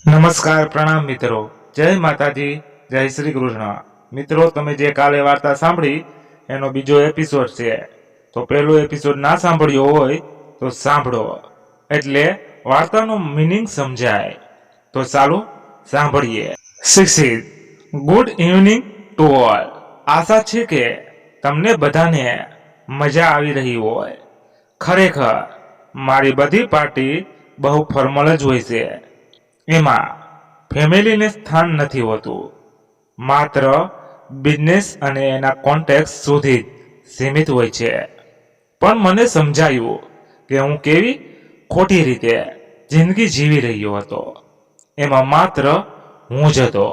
નમસ્કાર પ્રણામ મિત્રો, જય માતાજી, જય શ્રી કૃષ્ણ. મિત્રો, તમે જે કાલે વાર્તા સાંભળી એનો બીજો એપિસોડ છે. તો પહેલો એપિસોડ ના સાંભળ્યો હોય તો સાંભળો, એટલે વાર્તાનો મિનિંગ સમજાય. તો ચાલો સાંભળીએ. શિક્ષિત, ગુડ ઇવનિંગ ટુ ઓલ. આશા છે કે તમને બધાને મજા આવી રહી હોય. ખરેખર મારી બધી પાર્ટી બહુ ફોર્મલ જ હોય છે. એમાં ફેમિલીને સ્થાન નથી હોતું, માત્ર બિઝનેસ અને એના કોન્ટેક્ટ સુધી જ સીમિત હોય છે. પણ મને સમજાયું કે હું કેવી ખોટી રીતે જિંદગી જીવી રહ્યો હતો. એમાં માત્ર હું જ હતો.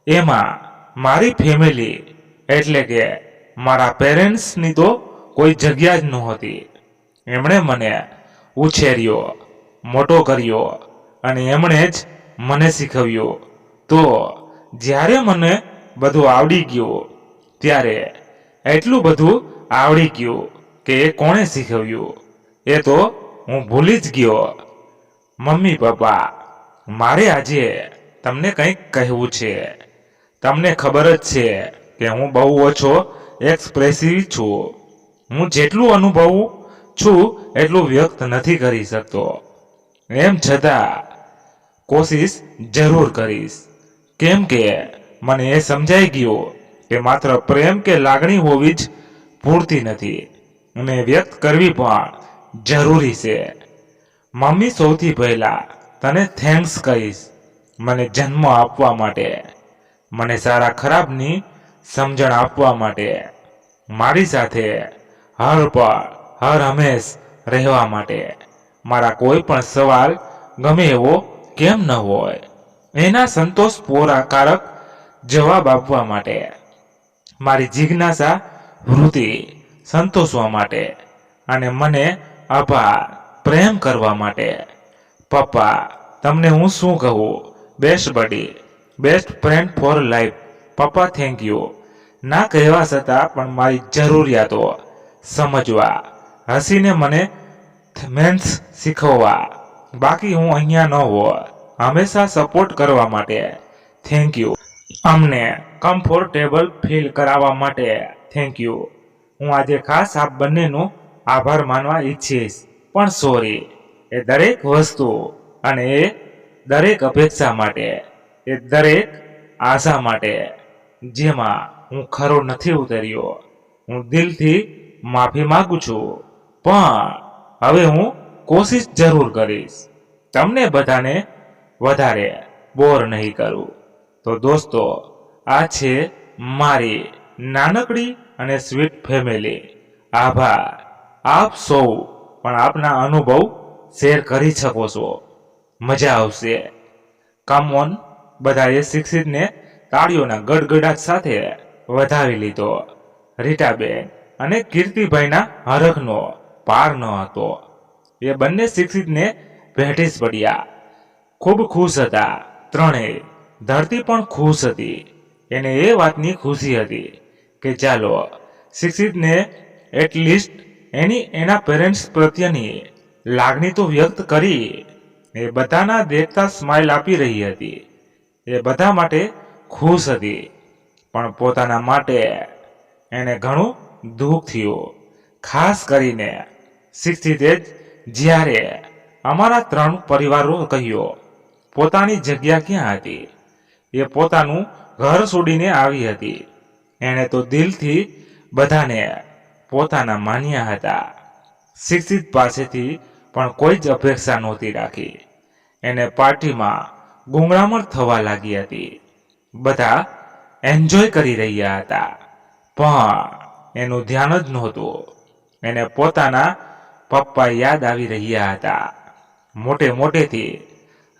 એમાં મારી ફેમિલી એટલે કે મારા પેરેન્ટ્સની તો કોઈ જગ્યા જ નહોતી. એમણે મને ઉછેર્યો, મોટો કર્યો અને એમણે જ મને શીખવ્યું. તો જ્યારે મને બધું આવડી ગયું ત્યારે એટલું બધું આવડી ગયું કે એ કોણે શીખવ્યું એ તો હું ભૂલી જ ગયો. મમ્મી પપ્પા, મારે આજે તમને કંઈક કહેવું છે. તમને ખબર જ છે કે હું બહુ ઓછો એક્સપ્રેસિવ છું. હું જેટલું અનુભવું છું એટલું વ્યક્ત નથી કરી શકતો. એમ છતાં કોશિશ જરૂર કરીશ, કેમ કે મને એ સમજાઈ ગયું કે માત્ર પ્રેમ કે લાગણી હોવી જ પૂરતી નથી, અને વ્યક્ત કરવી પણ જરૂરી છે. મમ્મી, સૌથી પહેલા તને થેન્ક્સ કહીશ મને જન્મ આપવા માટે, મને સારા ખરાબની સમજણ આપવા માટે, મારી સાથે હર પળ હર હંમેશ રહેવા માટે, મારા કોઈ પણ સવાલ ગમે એવો કેમ ન હોય એના સંતોષપૂર્વક જવાબ આપવા માટે, મારી જિજ્ઞાસા વૃત્તિ સંતોષવા માટે અને મને આભાર પ્રેમ કરવા માટે. પપ્પા, તમને હું શું કહું? બેસ્ટ બડી, બેસ્ટ ફ્રેન્ડ ફોર લાઈફ. પપ્પા, થેન્ક યુ ના કહેવા છતાં પણ મારી જરૂરિયાતો સમજવા, હસીને મને મેન્સ શીખવવા, બાકી હું અહીંયા ન હોત, હંમેશા સપોર્ટ કરવા માટે. Thank you. અમને કમ્ફર્ટેબલ ફીલ કરાવવા માટે. Thank you. હું આજે ખાસ આપ બંનેનો આભાર માનવા ઈચ્છીશ. પણ સોરી, એ દરેક વસ્તુ અને એ દરેક અપેક્ષા માટે, એ દરેક આશા માટે જેમાં હું ખરો નથી ઉતર્યો. હું દિલથી માફી માંગુ છું, પણ હવે હું કોશિશ જરૂર કરીશ તમને બધાને વધારે બોર નહીં કરું. તો દોસ્તો, આ છે મારી નાનકડી અને સ્વીટ ફેમિલી. આભાર. આપ સૌ પણ આપના અનુભવ શેર કરી શકો છો, મજા આવશે. Come on. બધાએ શિક્ષિતને તાળીઓના ગડગડાટ સાથે વધાવી લીધો. રીટાબેન અને કીર્તિભાઈના હરખનો પાર ન હતો. એ બંને શિક્ષિતને ભેટી જ પડ્યા. ખૂબ ખુશ હતા ત્રણેય. ધરતી પણ ખુશ હતી. એને એ વાતની ખુશી હતી કે ચાલો શિક્ષિતને એટલીસ્ટ એના પેરેન્ટ્સ પ્રત્યેની લાગણી તો વ્યક્ત કરી. એ બધાના દેખતા સ્માઇલ આપી રહી હતી. એ બધા માટે ખુશ હતી, પણ પોતાના માટે એને ઘણું દુઃખ થયું. ખાસ કરીને શિક્ષિતે જ્યારે અમારા ત્રણ પરિવારો કહ્યું પોતાની જગ્યા ક્યાં હતી. એ પોતાનું ઘર છોડીને આવી હતી. એણે તો દિલથી બધાને પોતાના માન્યા હતા. શિક્ષિત પાસેથી પણ કોઈ જ અપેક્ષા નહોતી રાખી. એને પાર્ટીમાં ગુંગળામણ થવા લાગી હતી. બધા એન્જોય કરી રહ્યા હતા, પણ એનું ધ્યાન જ નહોતું. એને પોતાના પપ્પા યાદ આવી રહ્યા હતા. મોટે મોટેથી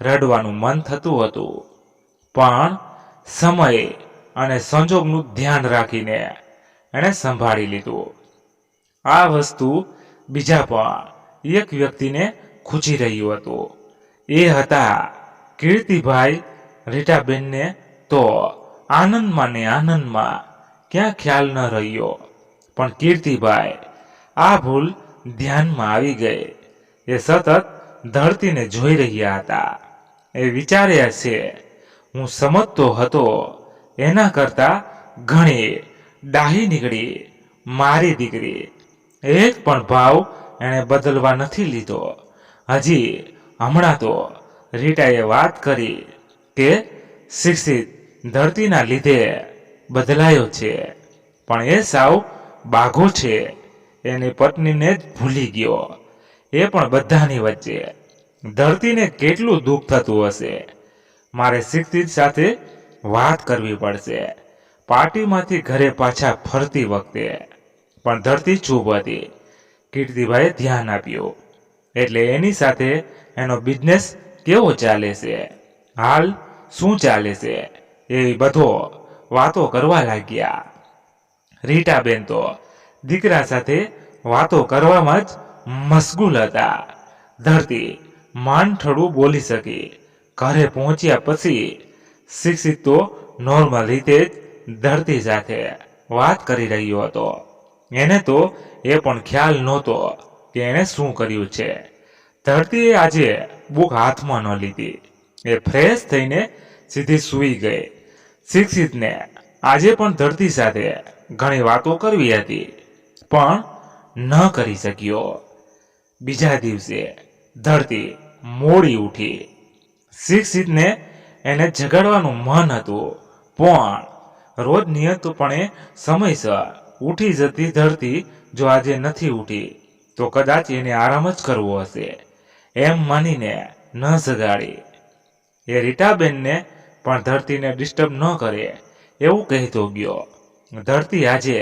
રડવાનું મન થતું હતું, પણ સમય અને સંજોગનું ધ્યાન રાખીને એણે સંભાળી લીધું. આ વસ્તુ બીજા પણ એક વ્યક્તિને ખૂંચી રહ્યું હતું. એ હતા કીર્તિભાઈ. રીટાબેનને તો આનંદમાં ને આનંદમાં ક્યાં ખ્યાલ ન રહ્યો, પણ કીર્તિભાઈ આ ભૂલ ધ્યાનમાં આવી ગઈ. એ સતત ધરતીને જોઈ રહ્યા હતા. એ વિચાર્યા છે. હું સમજતો હતો એના કરતાં ઘણી ડાહી નીકળી મારી દીકરી. એક પણ ભાવ એણે બદલવા નથી લીધો. હજી હમણાં તો રીટાએ વાત કરી કે શિક્ષિત ધરતીના લીધે બદલાયો છે, પણ એ સાવ બાઘો છે. એની પત્નીને જ ભૂલી ગયો. એ પણ બધાની વચ્ચે. ધરતીને કેટલું દુઃખ થતું હશે. મારે શિક્ષિત સાથે વાત કરવી પડશે પાર્ટીમાંથી ઘરે પાછા ફરતી વખતે. પણ ધરતી ચૂપ હતી. કીર્તિભાઈએ ધ્યાન આપ્યું એટલે એની સાથે એનો બિઝનેસ કેવો ચાલે છે, હાલ શું ચાલે છે, એવી બધો વાતો કરવા લાગ્યા. રીટાબેન તો દીકરા સાથે વાતો કરવામાં જ મશગુલ હતા. ધરતી માંડઠડું બોલી શકી. ઘરે પહોંચ્યા પછી શિક્ષિત તો નોર્મલ રીતે જ ધરતી સાથે વાત કરી રહ્યો હતો. એને તો એ પણ ખ્યાલ નહોતો કે એણે શું કર્યું છે. ધરતીએ આજે બુક હાથમાં ન લીધી. એ ફ્રેશ થઈને સીધી સૂઈ ગઈ. શિક્ષિતને આજે પણ ધરતી સાથે ઘણી વાતો કરવી હતી, પણ ન કરી શક્યો. બીજા દિવસે ધરતી મોડી ઉઠી. શિક્ષિતને એને જગાડવાનું મન હતું, પણ રોજ નિયતપણે સમયસર ઉઠી જતી ધરતી જો આજે નથી ઉઠી તો કદાચ એને આરામ જ કરવો હશે એમ માનીને ન જગાડી. એ રીટાબેનને પણ ધરતીને ડિસ્ટર્બ ન કરે એવું કહેતો ગયો. ધરતી આજે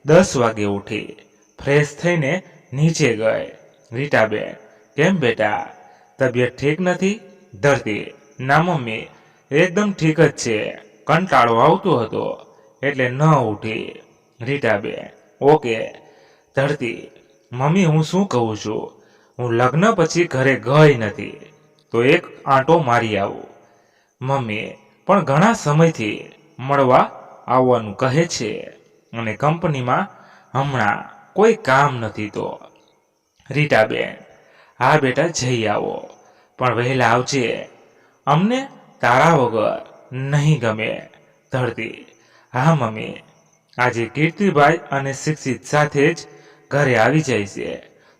10 વાગે ઉઠી. ફ્રેશ થઈને નીચે ગઈ. રીટાબેન, કેમ બેટા, તબિયત ઠીક નથી? ધરતી, ના મમ્મી, એકદમ ઠીક જ છે. કંટાળો આવતો હતો એટલે ન ઉઠી. રીટાબેન, ઓકે. ધરતી, મમ્મી હું શું કહું છું, હું લગ્ન પછી ઘરે ગઈ નથી તો એક આંટો મારી આવું. મમ્મી પણ ઘણા સમયથી મળવા આવવાનું કહે છે અને કંપનીમાં હમણાં કોઈ કામ નથી તો. રીટાબેન, હા બેટા જઈ આવો, પણ વહેલા આવજે. અમને તારા વગર નહીં ગમે. ધરતી, હા મમ્મી, આજે કીર્તિભાઈ અને શિક્ષિત સાથે જ ઘરે આવી જાય છે.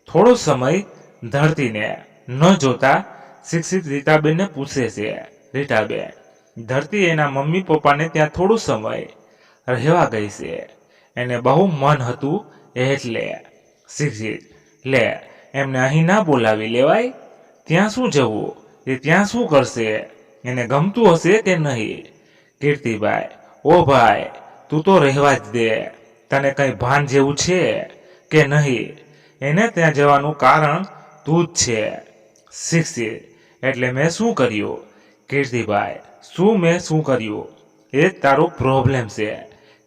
થોડો સમય. ધરતીને ન જોતા શિક્ષિત રીટાબેનને પૂછે છે. રીટાબેન, ધરતી એના મમ્મી પપ્પાને ત્યાં થોડો સમય રહેવા ગઈ છે. એને બહુ મન હતું એટલે. શિક્ષિત, લે એમને અહીં ના બોલાવી લેવાય? ત્યાં શું જવું? એ ત્યાં શું કરશે? એને ગમતું હશે કે નહીં? કીર્તિભાઈ, ઓ ભાઈ, તું તો રહેવા જ દે. તને કંઈ ભાન જેવું છે કે નહીં? એને ત્યાં જવાનું કારણ તું જ છે. શિક્ષિત, એટલે મેં શું કર્યું? કીર્તિભાઈ, શું કર્યું? એ જ તારો પ્રોબ્લેમ છે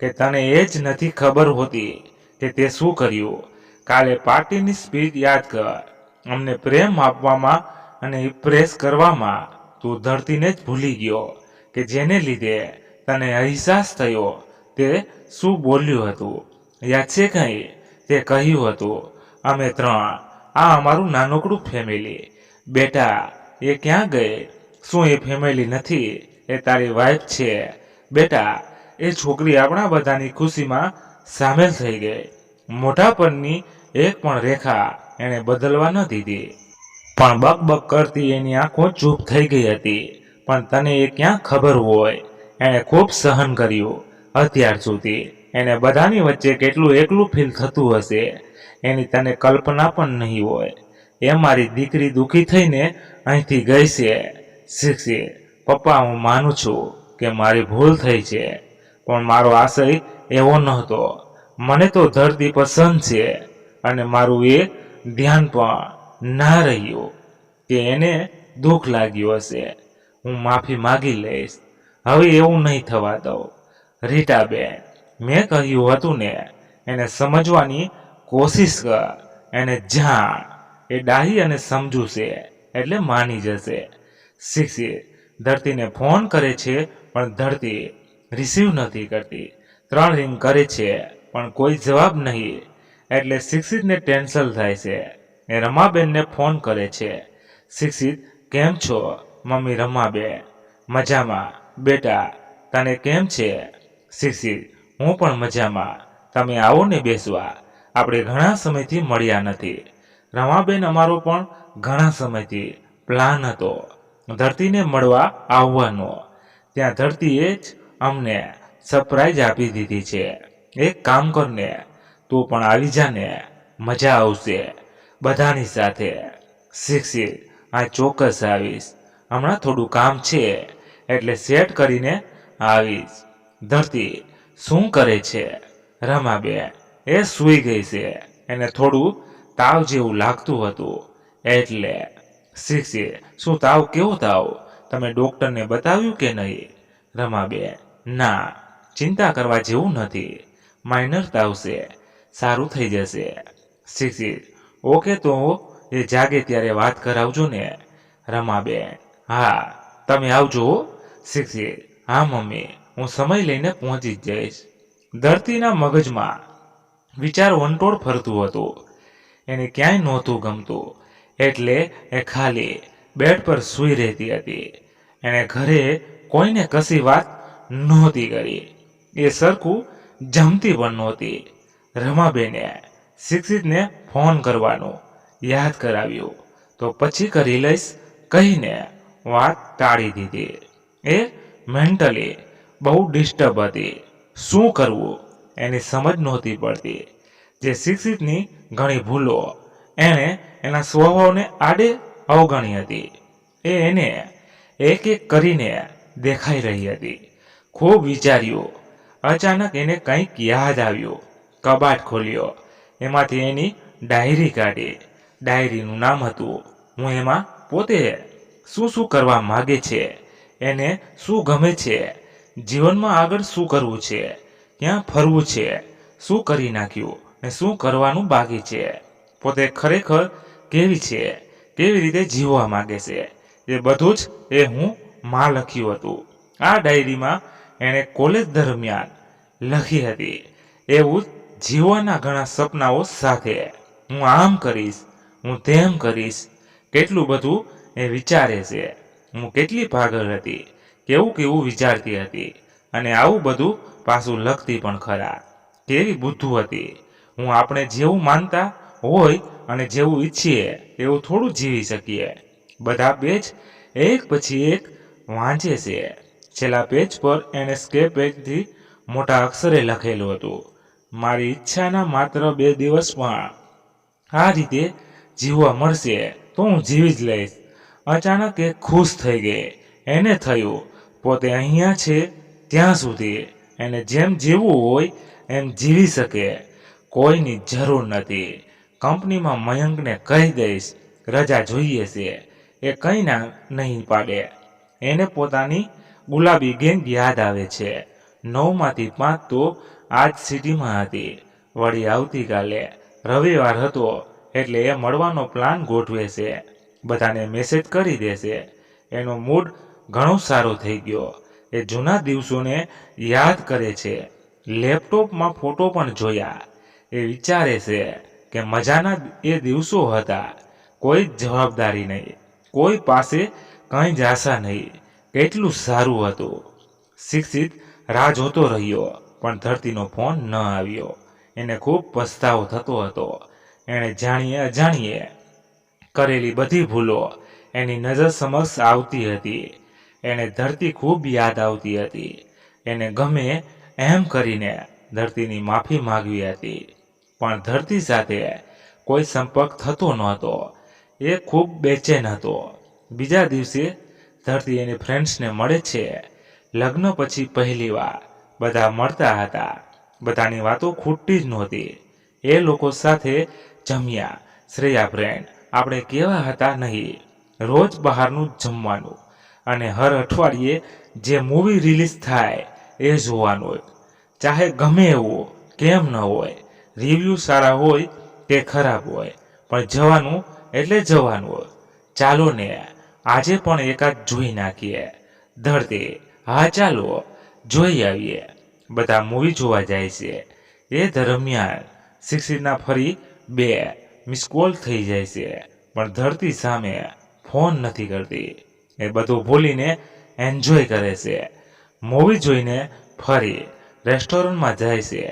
કે તને એ જ નથી ખબર હોતી કે તે શું કર્યું. કાલે પાર્ટીની સ્પીચ યાદ કર. અમને પ્રેમ આપવામાં અને ઇમ્પ્રેસ કરવામાં તું ધરતીને જ ભૂલી ગયો કે જેને લીધે તને અહેસાસ થયો તે શું બોલ્યું હતું, યાદ છે કંઈ? તે કહ્યું હતું, અમે ત્રણ, આ અમારું નાનકડું ફેમિલી. બેટા, એ ક્યાં ગઈ? શું એ ફેમિલી નથી? એ તારી વાઈફ છે. બેટા, એ છોકરી આપણા બધાની ખુશીમાં સામેલ થઈ ગઈ. મોઢા પરની એક પણ રેખા એણે બદલવા ન દીધી. પણ બકબક કરતી એની આંખો ચૂપ થઈ ગઈ હતી. પણ તને એ ક્યાં ખબર હોય? એણે ખૂબ સહન કર્યું અત્યાર સુધી. એને બધાની વચ્ચે કેટલું એકલું ફીલ થતું હશે એની તને કલ્પના પણ નહીં હોય. એ મારી દીકરી દુઃખી થઈને અહીંથી ગઈ છે. શિક્ષિત, પપ્પા હું માનું છું કે મારી ભૂલ થઈ છે, પણ મારો આશય એવો નહોતો. મને તો ધરતી પસંદ છે અને મારું એ ધ્યાન પણ ના રહ્યું કે એને દુઃખ લાગ્યું હશે. હું માફી માગી લઈશ. હવે એવું નહીં થવા દઉં. રીટાબેન, મેં કહ્યું હતું ને, એને સમજવાની કોશિશ કર. એને જાણ. એ ડાહી અને સમજુ છે એટલે માની જશે. શિક્ષિત ધરતીને ફોન કરે છે પણ ધરતી રિસીવ નથી કરતી. 3 રિંગ કરે છે પણ કોઈ જવાબ નહીં. એટલે શિક્ષિતને ટેન્શન થાય છે. એ રમાબેનને ફોન કરે છે. શિક્ષિત, કેમ છો? મમ્મી રમાબેન: મજામાં બેટા, તને કેમ છે? શિક્ષિત: હું પણ મજામાં. તમે આવો ને બેસવા, આપણે ઘણા સમયથી મળ્યા નથી. રમાબેન: અમારો પણ ઘણા સમયથી પ્લાન હતો ધરતીને મળવા આવવાનો. ત્યાં ધરતીએ જ અમને સરપ્રાઈઝ આપી દીધી છે. એક કામ કરને, તું પણ આવી જાને, મજા આવશે બધાની સાથે. શિક્ષિત: આ ચોક્કસ આવીશ. હમણાં થોડું કામ છે એટલે સેટ કરીને આવીશ. ધરતી: શું કરે છે? રમાબેન: એ સૂઈ ગઈ છે, એને થોડું તાવ જેવું લાગતું હતું એટલે. શિક્ષિત: શું તાવ? કેવો તાવ? તમે ડૉક્ટરને બતાવ્યું કે નહીં? રમાબેન: ના, ચિંતા કરવા જેવું નથી, માઇનર તાવ છે, સારું થઈ જશે. શિક્ષિત: ઓકે, તો એ જાગે ત્યારે વાત કરાવજો ને. રમાબેન: હા, તમે આવજો. શિક્ષિત: હા મમ્મી, હું સમય લઈને પહોંચી જ જઈશ. ધરતીના મગજમાં વિચાર વંટોળ ફરતું હતું. એને ક્યાંય નહોતું ગમતું એટલે એ ખાલી બેડ પર સૂઈ રહેતી હતી. એણે ઘરે કોઈને કશી વાત નહોતી કરી. એ સરખું જમતી પણ નહોતી. રમાબેને શિક્ષિતને ફોન કરવાનું યાદ કરાવ્યું તો પછી કરી લઈશ કહીને વાત ટાળી દીધી. એ મેન્ટલી બહુ ડિસ્ટર્બ હતી. શું કરવું એની સમજ નહોતી પડતી. જે શિક્ષિતની ઘણી ભૂલો એણે એના સ્વભાવને આડે અવગણી હતી એ એને એક એક કરીને દેખાઈ રહી હતી. ખૂબ વિચાર્યું. અચાનક એને કંઈક યાદ આવ્યું. કબાટ ખોલ્યો, એમાંથી એની ડાયરી કાઢી. ડાયરીનું નામ હતું હું એમાં પોતે શું શું કરવા માગે છે, એને શું ગમે છે, જીવનમાં આગળ શું કરવું છે, ક્યાં ફરવું છે, શું કરી નાખ્યું ને શું કરવાનું બાકી છે, પોતે ખરેખર કેવી છે, કેવી રીતે જીવવા માગે છે, એ બધું જ એ હું માં લખ્યું હતું. આ ડાયરીમાં એણે કોલેજ દરમિયાન લખી હતી એવું જીવવાના ઘણા સપનાઓ સાથે. હું આમ કરીશ, હું તેમ કરીશ, કેટલું બધું એ વિચારે છે. હું કેટલી પાગલ હતી, કેવું કેવું વિચારતી હતી અને આવું બધું પાછું લખતી પણ ખરા. કેવી બુદ્ધુ હતી. હું આપણે જેવું માનતા હોય અને જેવું ઈચ્છીએ એવું થોડું જીવી શકીએ. બધા પેજ એક પછી એક વાંચે છે. છેલ્લા પેજ પર એણે સ્કેપ પેજથી મોટા અક્ષરે લખેલું હતું, મારી ઈચ્છાના માત્ર 2 દિવસમાં આ રીતે જીવવા મળશે તો હું જીવી જ લઈશ. અચાનક એ ખુશ થઈ ગઈ. એને થયું પોતે અહીંયા છે ત્યાં સુધી એને જેમ જીવવું હોય એમ જીવી શકે, કોઈની જરૂર નથી. કંપનીમાં મયંકને કહી દઈશ રજા જોઈએ છે, એ કંઈ ના નહીં પાડે. એને પોતાની ગુલાબી ગેંગ યાદ આવે છે. 9માંથી 5 તો આજ સિટીમાં હતી. વળી આવતીકાલે રવિવાર હતો એટલે એ મળવાનો પ્લાન ગોઠવે છે. બધાને મેસેજ કરી દેશે. એનો મૂડ ઘણો સારો થઈ ગયો. એ જૂના દિવસોને યાદ કરે છે. લેપટોપમાં ફોટો પણ જોયા. એ વિચારે છે કે મજાના એ દિવસો હતા. કોઈ જ જવાબદારી નહીં, કોઈ પાસે કંઈ જ આશા નહીં. કેટલું સારું હતું. શિક્ષિત રાહ જોતો રહ્યો પણ ધરતીનો ફોન ન આવ્યો. એને ખૂબ પસ્તાવો થતો હતો. એણે જાણીએ અજાણીએ કરેલી બધી ભૂલો એની નજર સમક્ષ આવતી હતી. એને ધરતી ખૂબ યાદ આવતી હતી. એને ગમે એમ કરીને ધરતીની માફી માગવી હતી પણ ધરતી સાથે કોઈ સંપર્ક થતો નહોતો. એ ખૂબ બેચેન હતો. બીજા દિવસે ધરતી એની ફ્રેન્ડ્સને મળે છે. લગ્ન પછી પહેલીવાર બધા મળતા હતા. બધાની વાતો ખૂટતી જ નહોતી. એ લોકો સાથે જમ્યા. શ્રેયા ફ્રેન્ડ આપણે કેવા હતા નહીં, રોજ બહારનું જ જમવાનું અને હર અઠવાડિયે જે મૂવી રિલીઝ થાય એ જોવાનું, ચાહે ગમે એવું કેમ ન હોય, રિવ્યૂ સારા હોય કે ખરાબ હોય, પણ જવાનું એટલે જવાનું. ચાલો ને આજે પણ એકાદ જોઈ નાખીએ. ધરતી: હા ચાલો જોઈ આવીએ. બધા મૂવી જોવા જાય છે. એ દરમિયાન શિક્ષિતના ફરી 2 મિસ કોલ થઈ જાય છે પણ ધરતી સામે ફોન નથી કરતી. એ બધું ભૂલીને એન્જોય કરે છે. મૂવી જોઈને ફરી રેસ્ટોરન્ટમાં જાય છે.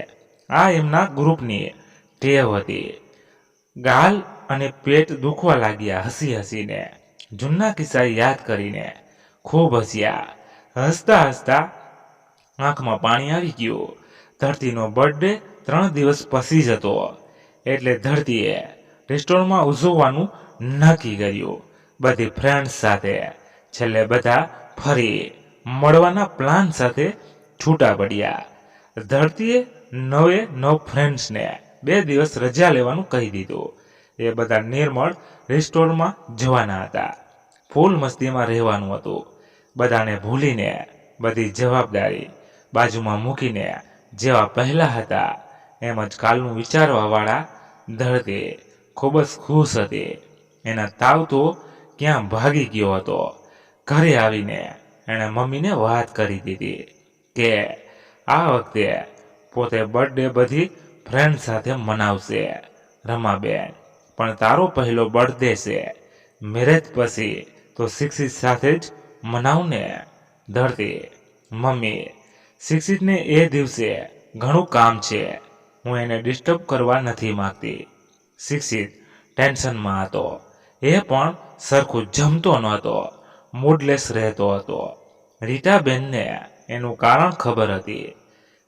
આ એમના ગ્રુપની ટેવ હતી. ગાલ અને પેટ દુખવા લાગ્યા હસીને. જૂના કિસ્સા યાદ કરીને ખૂબ હસ્યા. હસતા આંખમાં પાણી આવી ગયું. ધરતીનો બર્થડે 3 દિવસ પછી જ હતો. એટલે ધરતીએ રેસ્ટોરન્ટમાં ઉજવવાનું નક્કી કર્યું, બધી ફ્રેન્ડ્સ સાથે. છેલ્લે બધા ફરી મળવાના પ્લાન સાથે છૂટા પડ્યા. ધરતીએ નવ ફ્રેન્ડ્સને 2 દિવસ રજા લેવાનું કહી દીધું. એ બધા નિર્મળ રેસ્ટોરન્ટમાં જવાના હતા. ફૂલ મસ્તીમાં રહેવાનું હતું. બધાને ભૂલીને, બધી જવાબદારી બાજુમાં મૂકીને જેવા પહેલા હતા એમ જ કાલનું વિચારવાવાળા ધરતી ખૂબ જ ખુશ હતી. એના તાવ તો ક્યાં ભાગી ગયો હતો. ઘરે આવીને એણે મમ્મીને વાત કરી દીધી કે આ વખતે પોતે બર્થડે બધી ફ્રેન્ડ સાથે મનાવશે. રમાબેન, પણ તારો પહેલો બર્થડે છે. મેરેજ પછી તો શિક્ષિત સાથે જ મનાવને. ધરતી, મમ્મી, શિક્ષિતને એ દિવસે ઘણું કામ છે. હું એને ડિસ્ટર્બ કરવા નથી માંગતી. શિક્ષિત ટેન્શનમાં હતો. એ પણ સરખું જમતો નહોતો. મૂડલેસ રહેતો હતો. રીટાબેનને એનું કારણ ખબર હતી.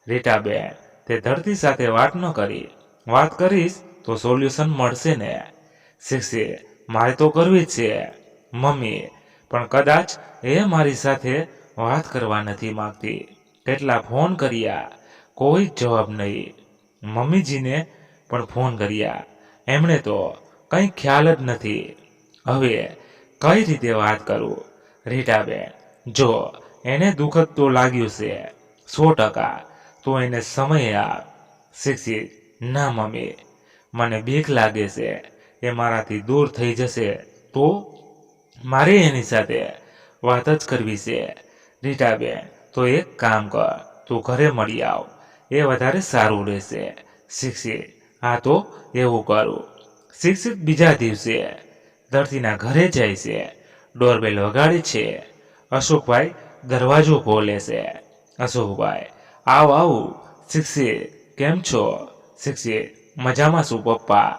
રીટાબેન, તે ધરતી સાથે વાત ન કરી. વાત કરીશ તો સોલ્યુશન મળશે ને. શિક્ષિત, મારે તો કરવી જ છે. મમ્મી, પણ કદાચ એ મારી સાથે વાત કરવા નથી માંગતી. કેટલા ફોન કર્યા, કોઈ જવાબ નહીં. મમ્મીજીને પણ ફોન કર્યા, એમણે તો કંઈ ખ્યાલ જ નથી. હવે કઈ રીતે વાત કરું? રીટાબેન, જો એને દુઃખદ તો લાગ્યું છે 100%, તો એને સમય આપ. શિક્ષિત, ના મમ્મી, મને બીક લાગે છે. એ મારાથી દૂર થઈ જશે તો મારે એની સાથે વાત જ કરવી છે. રીટાબેન, તો એક કામ કર, તું ઘરે મળી આવ. એ વધારે સારું રહેશે. શિક્ષિત, હા તો એવું કરું. શિક્ષિત બીજા દિવસે ધરતીના ઘરે જાય છે. ડોરબેલ વગાડે છે. અશોકભાઈ દરવાજો ખોલે છે. અશોકભાઈ, આવ. શિક્ષિત, કેમ છો? શિક્ષિત, મજામાં છું પપ્પા.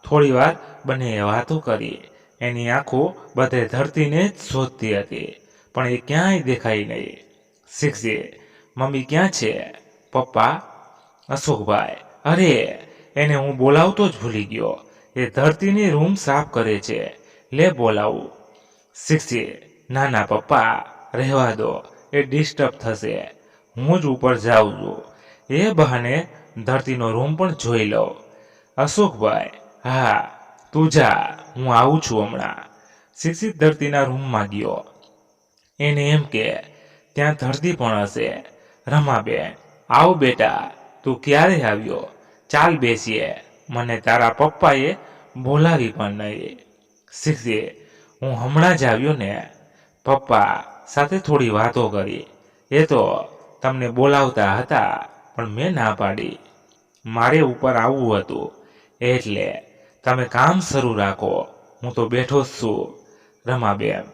થોડી વાર બંનેએ વાતો કરી. એની આંખો બધે ધરતીને જ શોધતી હતી, પણ એ ક્યાંય દેખાઈ નહીં. શિક્ષિત, મમ્મી ક્યાં છે? પપ્પા. અશોકભાઈ, અરે, એને હું બોલાવતો જ ભૂલી ગયો. એ ધરતીની રૂમ સાફ કરે છે. લે બોલાવું. શિક્ષિત, ના પપ્પા, રહેવા દો. એ ડિસ્ટર્બ થશે. હું જ ઉપર જાઉં છું. એ બહાને ધરતીનો રૂમ પણ જોઈ લો. અશોકભાઈ, હા, તું જા, હું આવું છું હમણાં. શિક્ષિત ધરતીના રૂમમાં ગયો. એને એમ કે ત્યાં ધરતી પણ હશે. રમાબેન, આવ બેટા, તું ક્યારે આવ્યો? ચાલ બેસીએ. મને તારા પપ્પાએ બોલાવી પણ નહીં. શિક્ષિત, હું હમણાં જ આવ્યો ને. પપ્પા સાથે થોડી વાતો કરી. એ તો તમને બોલાવતા હતા, પણ મેં ના પાડી. મારે ઉપર આવવું હતું, એટલે તમે કામ શરૂ રાખો. હું તો બેઠો જ છું. રમાબેન,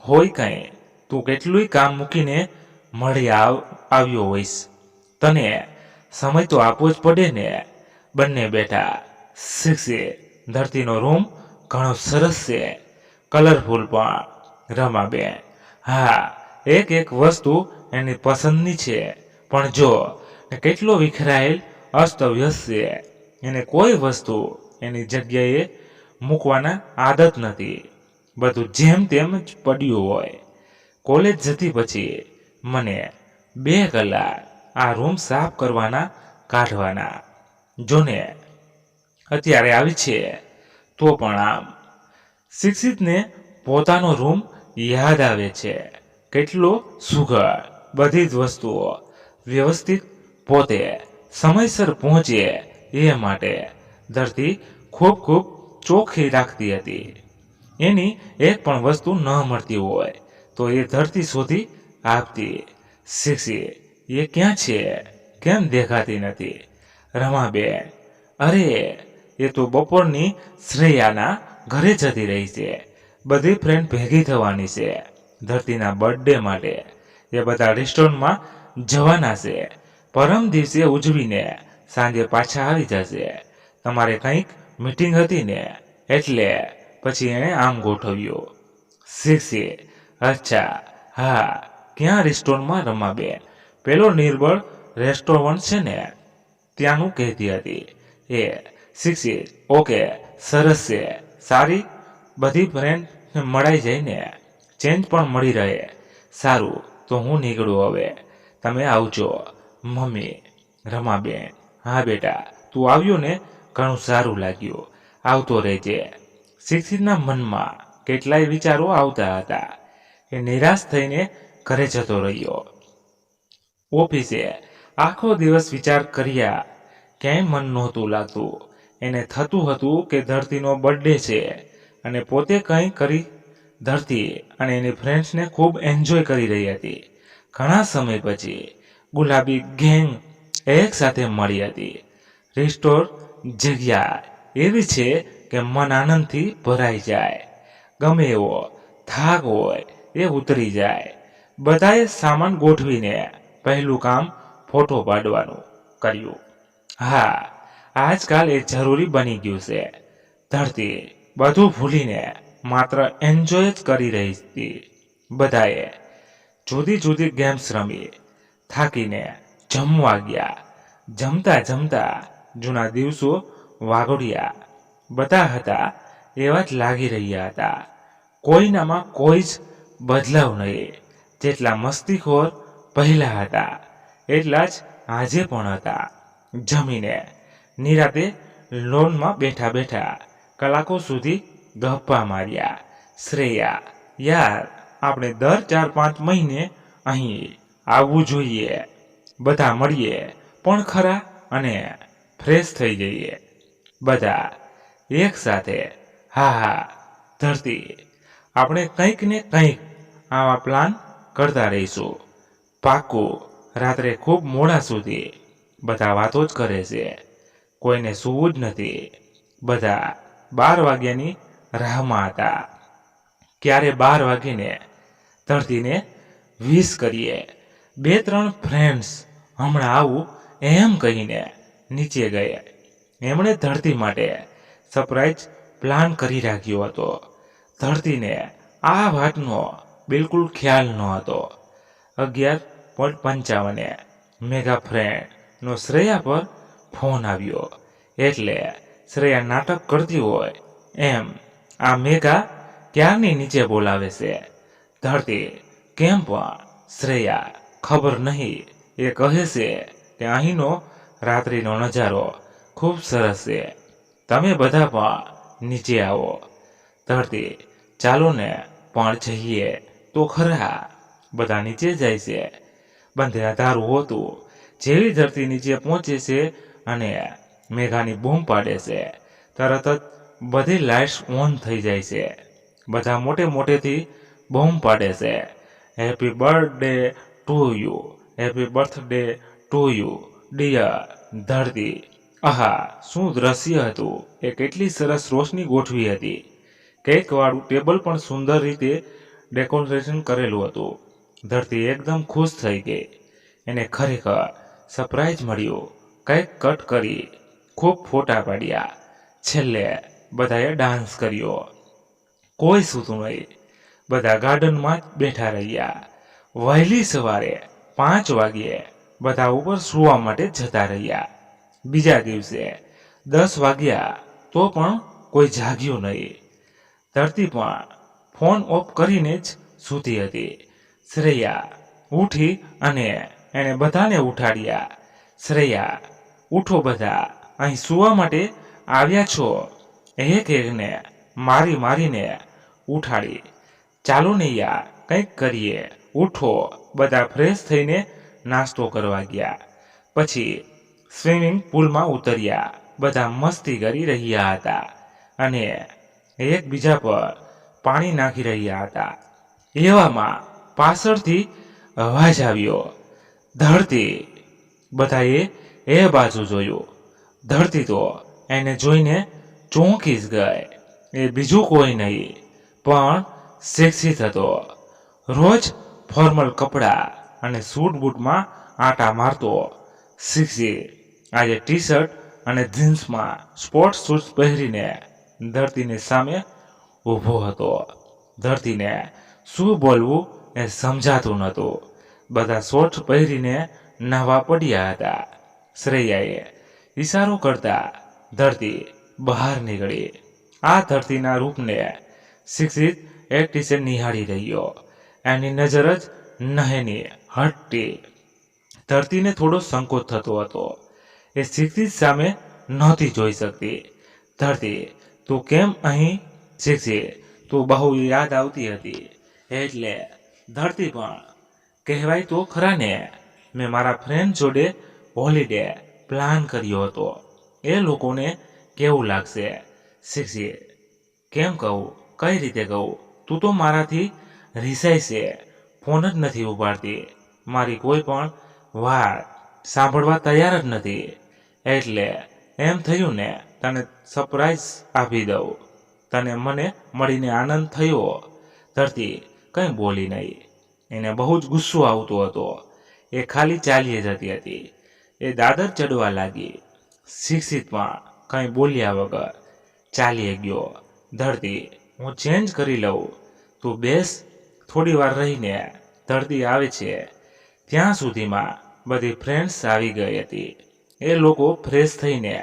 હોય કંઈ, તું કેટલુંય કામ મૂકીને મળી આવ્યો હોઈશ. તને સમય તો આપવો જ પડે ને. બંને બેઠા. શિક્ષિત, ધરતીનો રૂમ ઘણો સરસ છે, કલરફુલ પણ. રમાબેન, હા, એક વસ્તુ એની પસંદની છે, પણ જો કેટલો વિખરાયેલ અસ્તવ્યસ્ત છે. એને કોઈ વસ્તુ એની જગ્યાએ મૂકવાના આદત નથી. બધું જેમ તેમ જ પડ્યું હોય. કોલેજ જતી પછી મને 2 કલાક આ રૂમ સાફ કરવાના કાઢવાના. જોને અત્યારે આવી છે તો પણ આમ. શિક્ષિતને પોતાનો રૂમ યાદ આવે છે. કેટલો સુઘડ, બધી જ વસ્તુઓ વ્યવસ્થિત, પોતે સમયસર પહોંચે એ માટે ધરતી ખૂબ ચોખ્ખી રાખતી હતી. એની એક પણ વસ્તુ ન મળતી હોય તો એ ધરતી શોધી આપતી. શિક્ષિત, એ ક્યાં છે? કેમ દેખાતી નથી? રમાબેન, અરે, એ તો બપોરની શ્રેયાના ઘરે જતી રહી છે. બધી ફ્રેન્ડ ભેગી થવાની છે. ધરતીના બર્થડે માટે. એ બધા રેસ્ટોરન્ટમાં જવાના છે. પરમ દિવસે ઉજવીને સાંજે પાછા આવી જશે. તમારે કંઈક મીટિંગ હતી ને એટલે પછી એણે આમ ગોઠવ્યું. શીખશે. અચ્છા, હા, ક્યાં રેસ્ટોરન્ટમાં રમાબેન? પેલો નિર્બળ રેસ્ટોરન્ટ છે ને ત્યાંનું કહેતી હતી. એ શીખશે. ઓકે, સરસ છે. સારી બધી ફ્રેન્ડ મળાઈ જાય ને, ચેન્જ પણ મળી રહે. સારું, તો હું નીકળું હવે. તમે આવજો. મમ્મી. રમાબેન. હા બેટા, તું આવ્યો ને ઘણું સારું લાગ્યું. આવતો રહેજે. શિક્ષિતના મનમાં કેટલાય વિચારો આવતા હતા. એ નિરાશ થઈને ઘરે જતો રહ્યો. ઓફિસે આખો દિવસ વિચાર કર્યા, ક્યાંય મન નહોતું લાગતું. એને થતું હતું કે ધરતીનો બર્થડે છે અને પોતે કંઈ કરી ધરતી અને એની ફ્રેન્ડ્સને ખૂબ એન્જોય કરી રહી હતી. ઘણા સમય પછી ગુલાબી ગેંગ એક સાથે મળી હતી. રિસ્ટોર જગ્યા એવી છે કે મન આનંદથી ભરાઈ જાય. ગમે એવો થાક હોય એ ઉતરી જાય. બધાએ સામાન ગોઠવીને પહેલું કામ ફોટો પાડવાનું કર્યું. હા, આજકાલ એ જરૂરી બની ગયું છે. ધરતી બધું ભૂલીને માત્ર એન્જોય જ કરી રહી હતી. બધાએ જુદી જુદી ગેમ્સ રમી. થાકીને જમવા ગયા. જમતા જમતા જૂના દિવસો વાગોડ્યા. બધા હતા એવા જ લાગી રહ્યા હતા. કોઈનામાં કોઈ જ બદલાવ નહીં. જેટલા મસ્તીખોર પહેલા હતા એટલા જ આજે પણ હતા. જમીને નિરાતે લોનમાં બેઠા બેઠા કલાકો સુધી ગપ્પા માર્યા. શ્રેયા, યાર, આપણે દર 4-5 મહિને અહીં આવવું જોઈએ. બધા મળીએ પણ ખરા અને ફ્રેશ થઈ જઈએ. બધા એક સાથે. હા હા, ધરતી, આપણે કંઈક ને કંઈક આવા પ્લાન કરતા રહીશું. પાક્કું. રાત્રે ખૂબ મોડા સુધી બધા વાતો જ કરે છે. કોઈને સૂવું જ નથી. બધા 12 વાગ્યાની રાહમાં હતા. ક્યારે 12 વાગીને ધરતીને વિશ કરીએ. 2-3 ફ્રેન્ડ્સ હમણાં આવું એમ કહીને નીચે ગયા. એમણે ધરતી માટે સરપ્રાઈઝ પ્લાન કરી રાખ્યો હતો. ધરતીને આ વાતનો બિલકુલ ખ્યાલ ન હતો. 11:55 મેગા ફ્રેન્ડનો શ્રેયા પર ફોન આવ્યો. એટલે શ્રેયા નાટક કરતી હોય એમ આ મેઘા ક્યારની નીચે બોલાવે છે. ધરતી, કેમ પણ? શ્રેયા, ખબર નહીં. એ કહે છે કે અહીંનો રાત્રિનો નજારો ખૂબ સરસ છે. તમે બધા પણ નીચે આવો. ધરતી, ચાલો ને પણ જઈએ તો ખરા. બધા નીચે જાય છે. બંધે અંધારું હોતું. જેવી ધરતી નીચે પહોંચે છે અને મેઘાની બૂમ પાડે છે, તરત જ બધી લાઇટ્સ ઓન થઈ જાય છે. બધા મોટે મોટેથી બૂમ પાડે છે. Happy birthday to you. Happy birthday to you dear Dharti. આહા, શું દ્રશ્ય હતું! એ કેટલી સરસ રોશની ગોઠવી હતી. કેકવાળું ટેબલ પણ સુંદર રીતે ડેકોરેશન કરેલું હતું. ધરતી એકદમ ખુશ થઈ ગઈ. એને ખરેખર સરપ્રાઈઝ મળ્યું. કેક કટ કરી, ખૂબ ફોટા પાડ્યા. છેલ્લે બધાએ ડાન્સ કર્યો. કોઈ સૂતું નહીં. બધા ગાર્ડનમાં જ બેઠા રહ્યા. વહેલી સવારે 5 વાગ્યે બધા ઉપર સૂવા માટે જતા રહ્યા. બીજા દિવસે 10 વાગ્યા તો પણ કોઈ જાગ્યું નહીં. ધરતી પણ ફોન ઓફ કરીને જ સૂતી હતી. શ્રેયા ઉઠી અને એણે બધાને ઉઠાડ્યા. શ્રેયા, ઉઠો બધા, અહીં સૂવા માટે આવ્યા છો. એક એકને મારી મારીને ઉઠાડી. ચાલો ને યાર, કંઈક કરીએ. ઉઠો. બધા ફ્રેશ થઈને નાસ્તો કરવા ગયા. પછી સ્વિમિંગ પુલમાં ઉતર્યા. બધા મસ્તી કરી રહ્યા હતા અને એકબીજા પર પાણી નાખી રહ્યા હતા. એવામાં પાછળથી અવાજ આવ્યો, ધરતી. બધાએ એ બાજુ જોયું. ધરતી તો એને જોઈને ચોંકી જ ગઈ. એ બીજું કોઈ નહીં પણ શિક્ષિત હતો. રોજ ફોર્મલ કપડાં અને સૂટ બૂટમાં આટા મારતો શીખી આજે ટી શર્ટ અને જીન્સમાં સ્પોર્ટ્સ શૂઝ પહેરીને ધરતીની સામે ઊભો હતો. ધરતીને શું બોલવું એ સમજાતું નહોતું. બધા શોર્ટ્સ પહેરીને નાહવા પડ્યા હતા. શ્રેયાએ ઈશારો કરતા ધરતી બહાર નીકળી. આ ધરતીના રૂપને શિક્ષિત એકટીસે નિહાળી રહ્યો. એની નજર જ નહેની હટતી. ધરતીને થોડો સંકોચ થતો હતો. એ શિક્ષિત સામે નહોતી જોઈ શકતી. ધરતી, તું કેમ અહીં? શિક્ષિત, તું બહુ યાદ આવતી હતી. એટલે ધરતી પણ કહેવાય તો ખરા ને, મેં મારા ફ્રેન્ડ જોડે હોલિડે પ્લાન કર્યો હતો. એ લોકોને કેવું લાગશે? શિક્ષિત, કેમ કહું? કઈ રીતે કહું? તું તો મારાથી રિસાય છે. ફોન જ નથી ઉપાડતી. મારી કોઈ પણ વાત સાંભળવા તૈયાર જ નથી. એટલે એમ થયું ને તને સરપ્રાઈઝ આપી દઉં. તને મને મળીને આનંદ થયો. ધરતી કંઈ બોલી નહીં. એને બહુ જ ગુસ્સો આવતો હતો. એ ખાલી ચાલીએ જતી હતી. એ દાદર ચડવા લાગી. શિક્ષિત પણ કંઈ બોલ્યા વગર ચાલીએ ગયો. ધરતી, હું ચેન્જ કરી લઉં. તું બેસ, થોડી વાર રહીને ધરતી આવે છે. ત્યાં સુધીમાં બધી ફ્રેન્ડ્સ આવી ગઈ હતી. એ લોકો ફ્રેશ થઈને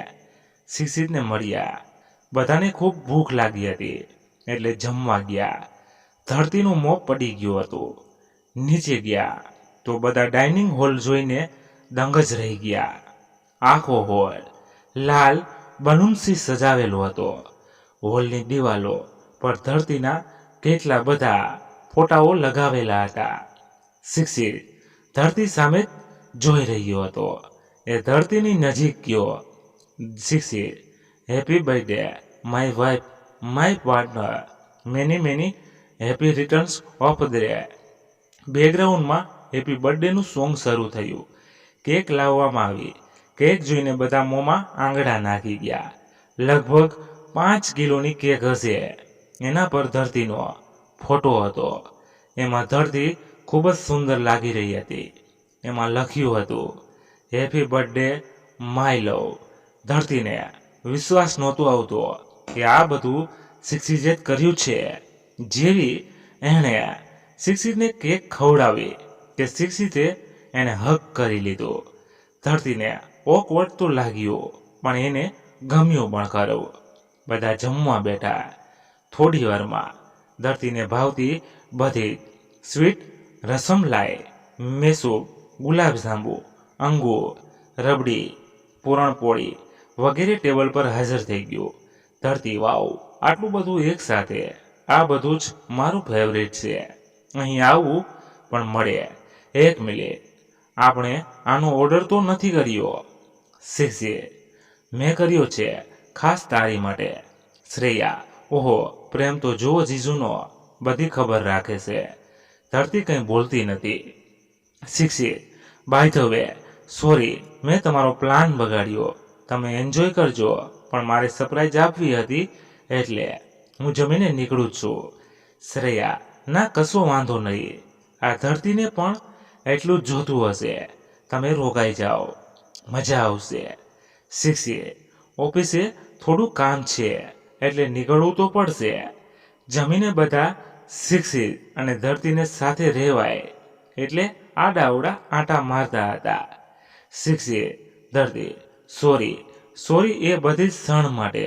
શિક્ષિતને મળ્યા. બધાને ખૂબ ભૂખ લાગી હતી એટલે જમવા ગયા. ધરતીનું મોં પડી ગયું હતું. નીચે ગયા તો બધા ડાઇનિંગ હોલ જોઈને દંગ જ રહી ગયા. આખો હોલ લાલ બલૂન્સથી સજાવેલો હતો. હોલની દિવાલો પર ધરતીના કેટલા બધા ફોટાઓ લગાવેલા હતા. શિક્ષિત ધરતી સામે જોઈ રહ્યો હતો. એ ધરતીની નજીક ગયો. શિક્ષિત, happy birthday my wife, my partner, many many happy returns of the day. બેકગ્રાઉન્ડમાં હેપી બર્થડેનું સોંગ શરૂ થયું. કેક લાવવામાં આવી. કેક જોઈને બધા મોંમાં આંગળા નાખી ગયા. લગભગ 5 કિલોની કેક હશે. એના પર ધરતીનો ફોટો હતો. એમાં ધરતી ખૂબ જ સુંદર લાગી રહી હતી. એમાં લખ્યું હતું, હેપી બર્થડે માય લવ. ધરતીને વિશ્વાસ નહોતો આવતો કે આ બધું શિક્ષિતે કર્યું છે. જેવી એણે શિક્ષિતને કેક ખવડાવી કે શિક્ષિતે એને હગ કરી લીધો. ધરતીને ઓકવર્ડ તો લાગ્યું, પણ એને ગમ્યું પણ ખરું. બધા જમવા બેઠા. થોડી વારમાં ધરતીને ભાવતી બધી સ્વીટ, રસમલાઈ, મેસૂબ, ગુલાબજાંબુ, અંગૂર, રબડી, પૂરણપોળી વગેરે ટેબલ પર હાજર થઈ ગયું. ધરતી, વાવ, આટલું બધું એકસાથે. આ બધું જ મારું ફેવરેટ છે. અહીં આવવું પણ મળે. એક મિનિટ, આપણે આનો ઓર્ડર તો નથી કર્યો? શિક્ષિત, મેં કર્યો છે, ખાસ તારી માટે. શ્રેયા, ઓહો, પ્રેમ તો જુઓ જીજુનો, બધી ખબર રાખે છે. ધરતી કંઈ બોલતી નથી. શિક્ષિત, બાય ધ વે, સોરી, મેં તમારો પ્લાન બગાડ્યો. તમે એન્જોય કરજો, પણ મારે સરપ્રાઈઝ આપવી હતી એટલે હું જમીને નીકળું છું. શ્રેયા, ના, કશો વાંધો નહીં. આ ધરતીને પણ એટલું જ જોતું હશે. તમે રોકાઈ જાઓ, મજા આવશે. શિક્ષિત, ઓફિસે થોડું કામ છે એટલે નીકળવું તો પડશે. જમીને બધા શિક્ષિત અને ધરતીને સાથે રહેવાય એટલે આડાઅવડા આંટા મારતા હતા. શિક્ષિત, ધરતી, સોરી, સોરી એ બધી ક્ષણ માટે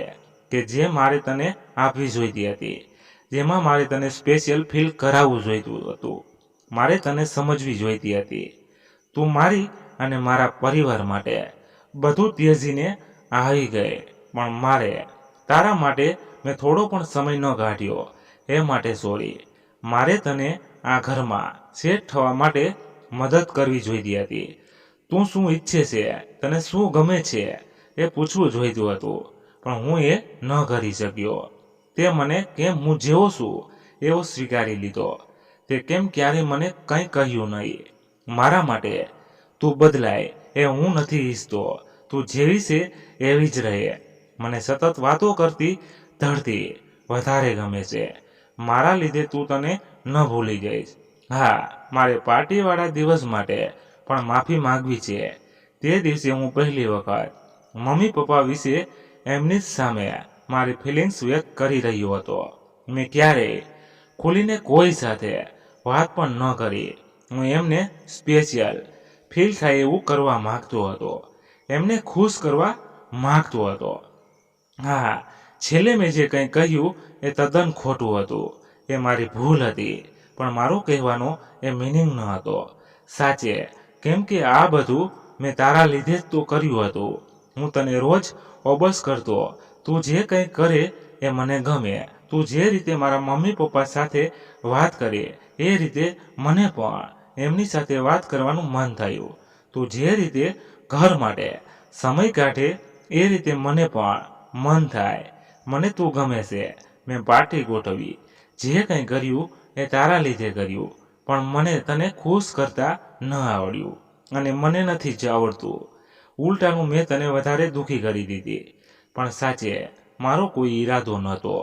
કે જે મારે તને આપવી જોઈતી હતી. જેમાં મારે તને સ્પેશિયલ ફીલ કરાવવું જોઈતું હતું. મારે તને સમજવી જોઈતી હતી. તું મારી અને મારા પરિવાર માટે બધું ત્યજીને આવી ગઈ, પણ મારે તારા માટે મેં થોડો પણ સમય ન કાઢ્યો. એ માટે સોરી. મારે તને આ ઘરમાં સેટ થવા માટે મદદ કરવી જોઈતી હતી. તું શું ઈચ્છે છે, તને શું ગમે છે એ પૂછવું જોઈતું હતું, પણ હું એ ન કરી શક્યો. તે મને કેમ હું જેવો છું એવો સ્વીકારી લીધો. તે કેમ ક્યારેય મને કંઈ કહ્યું નહીં. મારા માટે તું બદલાય એ હું નથી ઈચ્છતો. તું જેવી છે એવી જ રહે. મને સતત વાતો કરતી ધરતી વધારે ગમે છે. મારા લીધે તું તને ન ભૂલી જઈશ. હા, મારે પાર્ટીવાળા દિવસ માટે પણ માફી માંગવી છે. તે દિવસે હું પહેલી વખત મમ્મી પપ્પા વિશે એમની જ સામે મારી ફિલિંગ્સ વ્યક્ત કરી રહ્યો હતો. મેં ક્યારેય ખુલીને કોઈ સાથે વાત પણ ન કરી. હું એમને સ્પેશિયલ ફીલ થાય એવું કરવા માંગતો હતો. એમને ખુશ કરવા માંગતો હતો. હા, છેલ્લે મેં જે કંઈ કહ્યું એ તદ્દન ખોટું હતું. એ મારી ભૂલ હતી. પણ મારો કહેવાનો એ મિનિંગ ન હતો. સાચે, કેમ કે આ બધું મેં તારા લીધે જ તો કર્યું હતું. હું તને રોજ ઓબસ કરતો. તું જે કંઈ કરે એ મને ગમે. તું જે રીતે મારા મમ્મી પપ્પા સાથે વાત કરે એ રીતે મને પણ એમની સાથે વાત કરવાનું મન થયું. તું જે રીતે ઘર માટે સમય કાઢે એ રીતે મને પણ મન થાય. મને તું ગમે છે. મેં પાર્ટી ગોઠવી. જે કંઈ કર્યું એ તારા લીધે કર્યું. પણ મને તને ખુશ કરતા ન આવડ્યું અને મને નથી જ આવડતું. ઉલટાનું મેં તને વધારે દુઃખી કરી દીધી. પણ સાચે મારો કોઈ ઈરાદો નહોતો.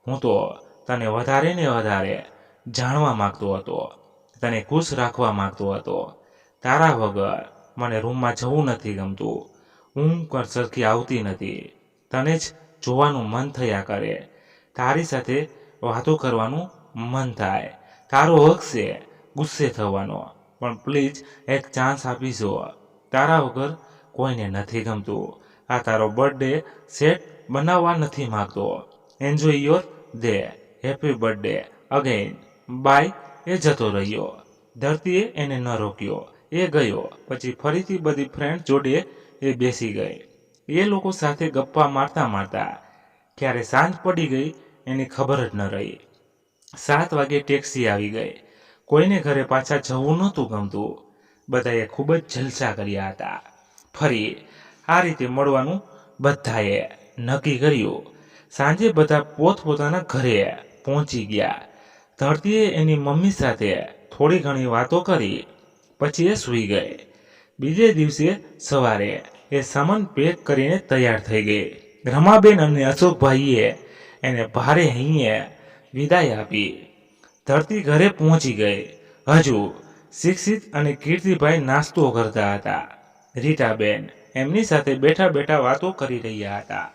હું તો તને વધારે ને વધારે જાણવા માંગતો હતો. તને ખુશ રાખવા માંગતો હતો. તારા વગર મને રૂમમાં જવું નથી ગમતું. ઊંઘ પણ સરખી આવતી નથી. તને જ જોવાનું મન થયા કરે. તારી સાથે વાતો કરવાનું મન થાય. તારો હક છે ગુસ્સે થવાનો. પણ પ્લીઝ એક ચાન્સ આપીશો. તારા વગર કોઈને નથી ગમતું. આ તારો બર્થડે સેટ બનાવવા નથી માંગતો. Enjoy your day. Happy birthday again. Bye. એ જતો રહ્યો. ધરતીએ એને ન રોક્યો. એ ગયો. પછી ફરીથી બધી ફ્રેન્ડ જોડે એ બેસી ગઈ. એ લોકો સાથે ગપ્પા મારતા મારતા ક્યારે સાંજ પડી ગઈ એની ખબર જ ન રહી. 7 વાગે ટેક્સી આવી ગઈ. કોઈને ઘરે પાછા જવું નહોતું ગમતું. બધાએ ખૂબ જ જલસા કર્યા હતા. ફરી આ રીતે મળવાનું બધાએ નક્કી કર્યું. સાંજે બધા પોતપોતાના ઘરે પહોંચી ગયા. ધરતીએ એની મમ્મી સાથે થોડી ઘણી વાતો કરી. પછી એ સૂઈ ગઈ. બીજે દિવસે સવારે એ સામાન પેક કરીને તૈયાર થઈ ગઈ. રમાબેન અને અશોકભાઈએ એને ભારે હૈયે વિદાય આપી. ધરતી ઘરે પહોંચી ગઈ. હજુ શિક્ષિત અને કીર્તિભાઈ નાસ્તો કરતા હતા. રીટાબેન એમની સાથે બેઠા બેઠા વાતો કરી રહ્યા હતા.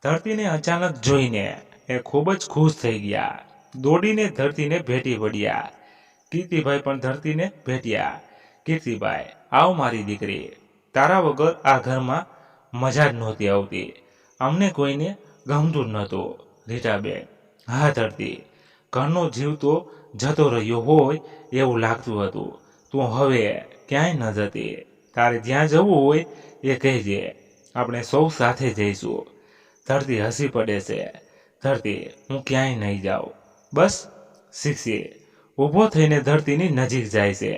ધરતીને અચાનક જોઈને એ ખૂબ જ ખુશ થઈ ગયા. દોડીને ધરતીને ભેટી પડ્યા. કીર્તિભાઈ પણ ધરતીને ભેટ્યા. કીર્તિભાઈ, આવ મારી દીકરી. તારા વગર આ ઘરમાં મજા જ નહોતી આવતી. અમને કોઈને ગમતું જ નહોતું. રીટાબેન, હા ધરતી, ઘરનો જીવ તો જતો રહ્યો હોય એવું લાગતું હતું. તું હવે ક્યાંય ન જતી. તારે જ્યાં જવું હોય એ કહેજે. આપણે સૌ સાથે જઈશું. ધરતી હસી પડે છે. ધરતી, હું ક્યાંય નહીં જાઉં. બસ. શિક્ષિત ઊભો થઈને ધરતીની નજીક જાય છે.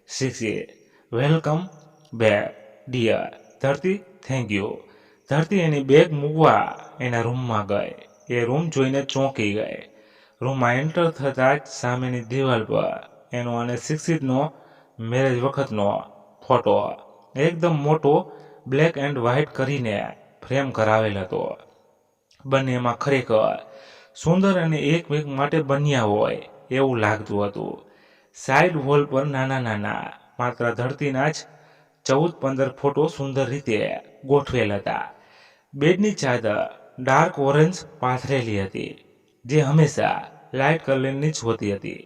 શિક્ષિત, વેલકમ બેક ડિયર. ધરતી, થેન્ક યુ. ધરતી એની બેગ મૂકવા એના રૂમમાં ગઈ. એ રૂમ જોઈને ચોંકી ગઈ. રૂમમાં એન્ટર થતાં જ સામેની દિવાલ પર એનો અને શિક્ષિતનો મેરેજ વખતનો ફોટો એકદમ મોટો બ્લેક એન્ડ વ્હાઇટ કરીને ફ્રેમ કરાવેલ હતો. બંનેમાં ખરેખર સુંદર અને એકમેક માટે બન્યા હોય એવું લાગતું હતું. સાઈડ વોલ પર નાના નાના માત્ર ધરતીના જ 14-15 ફોટો સુંદર રીતે ગોઠવેલ હતા. બેડની ચાદર ડાર્ક ઓરેન્જ પાથરેલી હતી, જે હંમેશા લાઇટ કલરની જ હોતી હતી.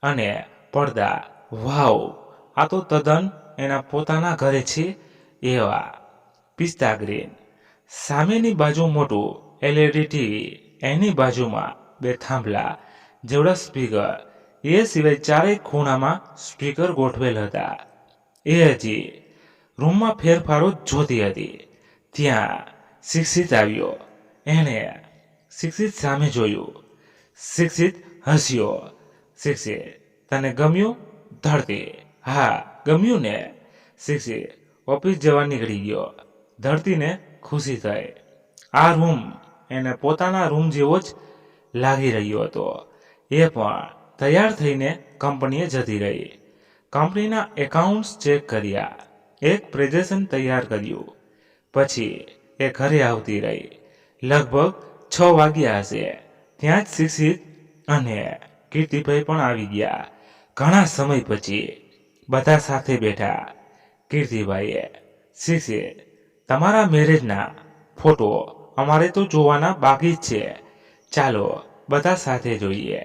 અને પડદા, વાવ, આ તો તદ્દન એના પોતાના ઘરે છે એવા પિસ્તા ગ્રીન. સામેની બાજુ મોટું એલઈડી ટીવી. એની બાજુમાં 2 થાંભલા જેવડા સ્પીકર. એ સિવાય ચારેય ખૂણામાં સ્પીકર ગોઠવેલ હતા. એ હજી રૂમમાં ફેરફારો જોતી હતી. ત્યાં શિક્ષિત આવ્યો. એણે શિક્ષિત સામે જોયું. શિક્ષિત હસ્યો. શિક્ષિત, તને ગમ્યું? ધરતી, હા ગમ્યું ને. શિક્ષિત ઓફિસ જવા નીકળી ગયો. ધરતીને ખુશી થઈ. આ રૂમ એને પોતાના રૂમ જેવો જ લાગી રહ્યો હતો. એ પણ તૈયાર થઈને કંપનીએ જતી રહી. કંપનીના એકાઉન્ટ્સ ચેક કર્યા. એક પ્રેઝન્ટેશન તૈયાર કર્યું. પછી એ ઘરે આવતી રહી. લગભગ 6 વાગ્યા હશે. ત્યાં જ શિક્ષિત અને કીર્તિભાઈ પણ આવી ગયા. ઘણા સમય પછી બધા સાથે બેઠા. કીર્તિભાઈએ, શિક્ષિત, તમારા મેરેજના ફોટો અમારે તો જોવાના બાકી જ છે. ચાલો બધા સાથે જોઈએ.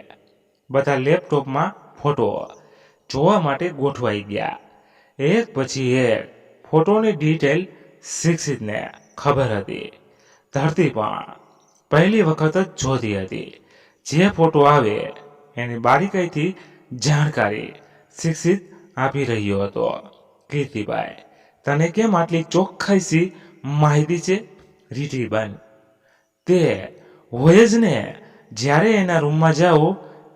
બધા લેપટોપમાં ફોટો જોવા માટે ગોઠવાઈ ગયા. એક પછી એક ફોટોની ડિટેલ શિક્ષિતને ખબર હતી. ધરતી પણ પહેલી વખત જ જોતી હતી. જે ફોટો આવે એની બારીકાઈથી જાણકારી શિક્ષિત આપી રહ્યો હતો. કીર્તિભાઈ, તને કેમ આટલી ચોખ્ખાઈથી માહિતી છે? રીટીબેન, તે હોય જ ને, જ્યારે એના રૂમમાં જાઓ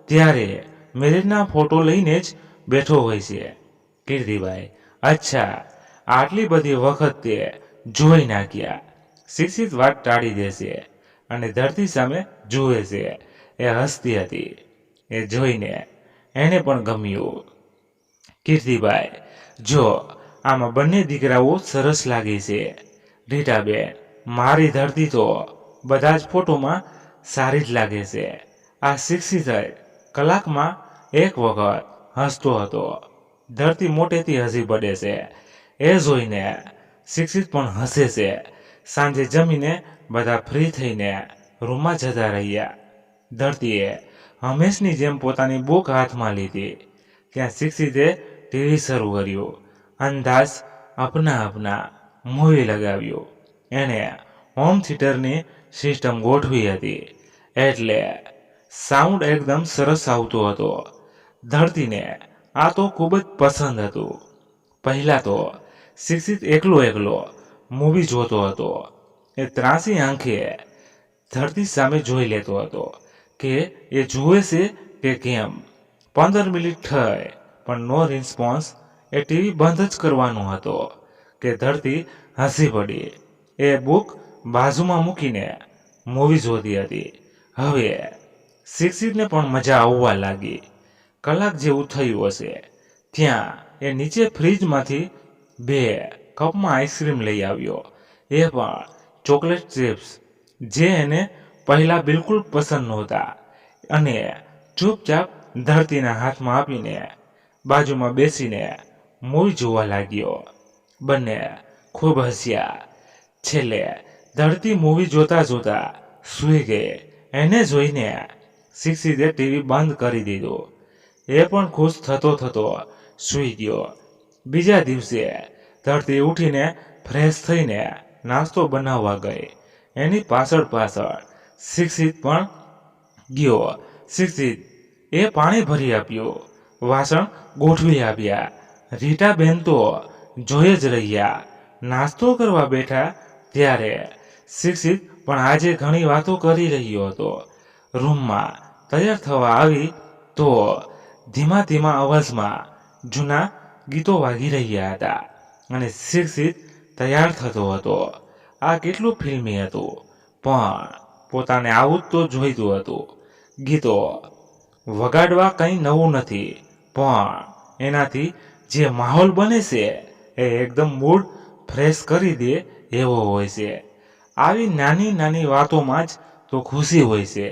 ત્યારે મેરેજના ફોટો લઈને જ બેઠો હોય છે. કીર્તિભાઈ, અચ્છા, આટલી બધી વખત તે જોઈ નાખ્યા. શિક્ષિત વાત ટાળી દેશે અને ધરતી સામે જુએ છે. એ હસતી હતી. એ જોઈને એને પણ ગમ્યું. કીર્તિભાઈ, જો આમાં બંને દીકરાઓ સરસ લાગે છે. રીટાબેન, મારી ધરતી તો બધા જ ફોટોમાં સારી જ લાગે છે. આ શિક્ષિત કલાકમાં એક વખત હસતો હતો. ધરતી મોટેથી હસી પડે છે. એ જોઈને શિક્ષિત પણ હસે છે. સાંજે જમીને બધા ફ્રી થઈને રૂમમાં જતા રહ્યા. ધરતીએ હંમેશની જેમ પોતાની બુક હાથમાં લીધી. ત્યાં શિક્ષિતે ટીવી શરૂ કર્યું. અંદાઝ અપના અપના મૂવી લગાવ્યું. એણે હોમ થિયેટરની સિસ્ટમ ગોઠવી હતી એટલે સાઉન્ડ એકદમ સરસ આવતો હતો. ધરતીને આ તો ખૂબ જ પસંદ હતું. પહેલાં તો શિક્ષિત એકલો મૂવી જોતો હતો. એ ત્રાસી આંખે ધરતી સામે જોઈ લેતો હતો કે એ જુએ છે કે કેમ. 15 મિનિટ થઈ પણ નો રિસ્પોન્સ. એ ટીવી બંધ જ કરવાનો હતો કે ધરતી હસી પડી. એ બુક બાજુમાં મૂકીને મૂવી જોતી હતી. હવે શિક્ષિતને પણ મજા આવવા લાગી. કલાક જેવું થયું હશે ત્યાં એ નીચે ફ્રીજમાંથી 2 કપમાં આઈસ્ક્રીમ લઈ આવ્યો. એ પણ ચોકલેટ ચિપ્સ, જે એને પહેલાં બિલકુલ પસંદ નહોતા. અને ચૂપચાપ ધરતીના હાથમાં આપીને બાજુમાં બેસીને મૂવી જોવા લાગ્યો. બંને ખૂબ હસ્યા. છેલ્લે ધરતી મૂવી જોતા જોતા સૂઈ ગઈ. એને જોઈને શિક્ષિતે ટીવી બંધ કરી દીધું. એ પણ ખુશ થતો સૂઈ ગયો. બીજા દિવસે ધરતી ઉઠીને ફ્રેશ થઈને નાસ્તો બનાવવા ગઈ. એની પાછળ શિક્ષિત પણ ગયો. શિક્ષિત એ પાણી ભરી આપ્યું. વાસણ ગોઠવી આપ્યા. રીટાબેન તો જોઈ જ રહ્યા. નાસ્તો કરવા બેઠા ત્યારે શિક્ષિત પણ આજે ઘણી વાતો કરી રહ્યો હતો. રૂમમાં તૈયાર થવા આવી તો ધીમા ધીમા અવાજમાં જૂના ગીતો વાગી રહ્યા હતા અને શિક્ષિત તૈયાર થતો હતો. આ કેટલું ફિલ્મી હતું, પણ પોતાને આવું જ તો જોઈતું હતું. ગીતો વગાડવા કંઈ નવું નથી, પણ એનાથી જે માહોલ બને છે એ એકદમ મૂડ ફ્રેશ કરી દે એવો હોય છે. આવી નાની નાની વાતોમાં જ તો ખુશી હોય છે.